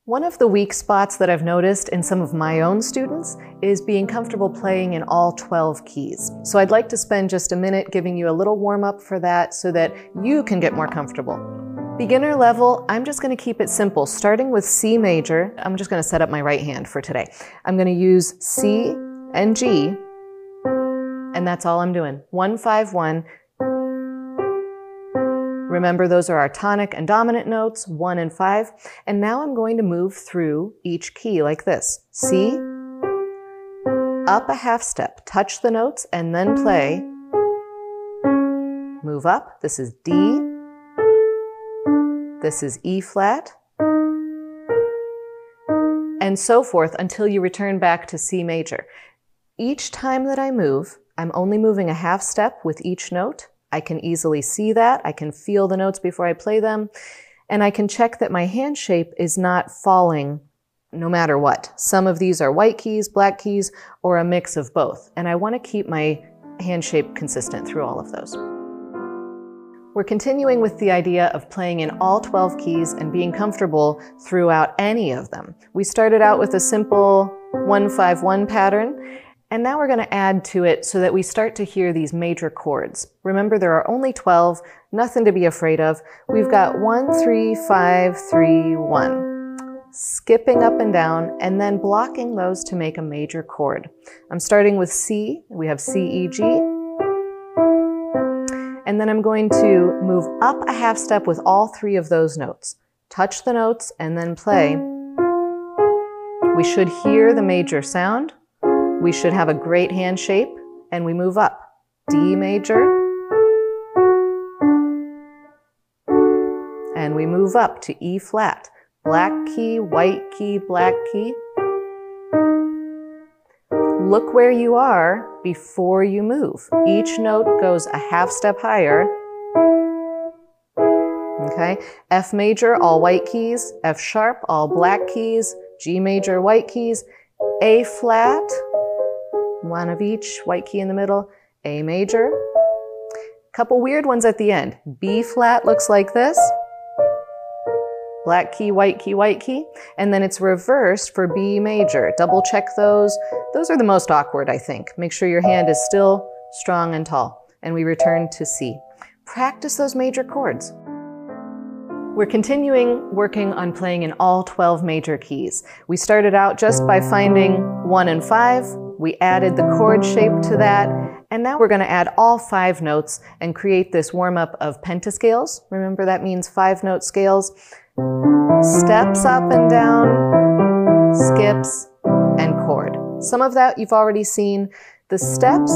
One of the weak spots that I've noticed in some of my own students is being comfortable playing in all 12 keys. So I'd like to spend just a minute giving you a little warm-up for that so that you can get more comfortable. Beginner level, I'm just going to keep it simple, starting with C major. I'm just going to set up my right hand for today. I'm going to use C and G, and that's all I'm doing. 1, 5, 1. Remember, those are our tonic and dominant notes, 1 and 5. And now I'm going to move through each key like this. C, up a half step, touch the notes, and then play. Move up, this is D. This is E flat. And so forth until you return back to C major. Each time that I move, I'm only moving a half step with each note. I can easily see that. I can feel the notes before I play them. And I can check that my hand shape is not falling no matter what. Some of these are white keys, black keys, or a mix of both. And I want to keep my hand shape consistent through all of those. We're continuing with the idea of playing in all 12 keys and being comfortable throughout any of them. We started out with a simple 1-5-1 pattern. And now we're going to add to it so that we start to hear these major chords. Remember, there are only 12, nothing to be afraid of. We've got 1, 3, 5, 3, 1. Skipping up and down and then blocking those to make a major chord. I'm starting with C. We have C, E, G. And then I'm going to move up a half step with all 3 of those notes. Touch the notes and then play. We should hear the major sound. We should have a great hand shape, and we move up. D major, and we move up to E flat. Black key, white key, black key. Look where you are before you move. Each note goes a half step higher. Okay, F major, all white keys. F sharp, all black keys. G major, white keys. A flat, one of each, white key in the middle, A major. Couple weird ones at the end. B flat looks like this. Black key, white key, white key. And then it's reversed for B major. Double check those. Those are the most awkward, I think. Make sure your hand is still strong and tall. And we return to C. Practice those major chords. We're continuing working on playing in all 12 major keys. We started out just by finding 1 and 5. We added the chord shape to that, and now we're going to add all 5 notes and create this warm-up of pentascales. Remember, that means 5-note scales. Steps up and down, skips, and chord. Some of that you've already seen. The steps,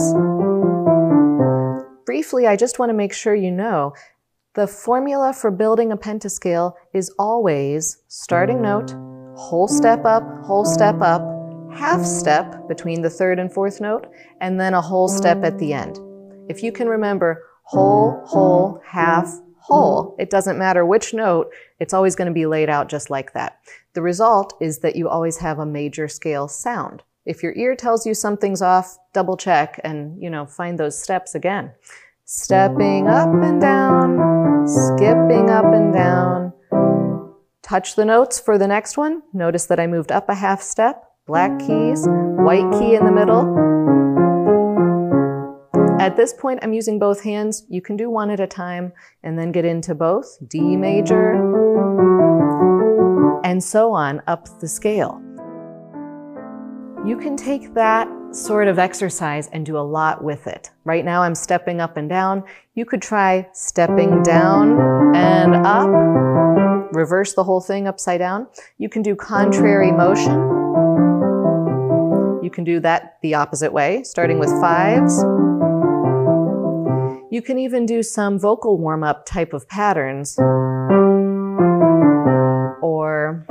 briefly, I just want to make sure you know, the formula for building a pentascale is always starting note, whole step up, half step between the 3rd and 4th note, and then a whole step at the end. If you can remember whole, half, whole, it doesn't matter which note, it's always going to be laid out just like that. The result is that you always have a major scale sound. If your ear tells you something's off, double check and, find those steps again. Stepping up and down, skipping up and down. Touch the notes for the next one. Notice that I moved up a half step. Black keys, white key in the middle. At this point, I'm using both hands. You can do one at a time and then get into both. D major, and so on up the scale. You can take that sort of exercise and do a lot with it. Right now, I'm stepping up and down. You could try stepping down and up. Reverse the whole thing upside down. You can do contrary motion. You can do that the opposite way, starting with 5s. You can even do some vocal warm-up type of patterns, or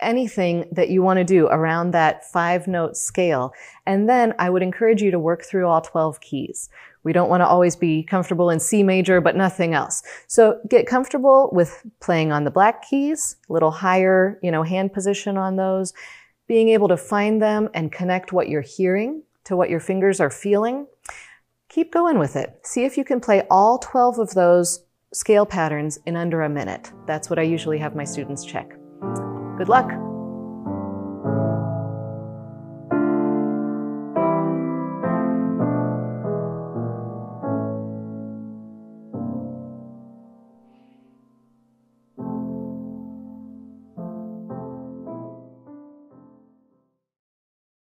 anything that you want to do around that 5-note scale. And then I would encourage you to work through all 12 keys. We don't want to always be comfortable in C major, but nothing else. So get comfortable with playing on the black keys, a little higher, hand position on those, being able to find them and connect what you're hearing to what your fingers are feeling. Keep going with it. See if you can play all 12 of those scale patterns in under a minute. That's what I usually have my students check. Good luck!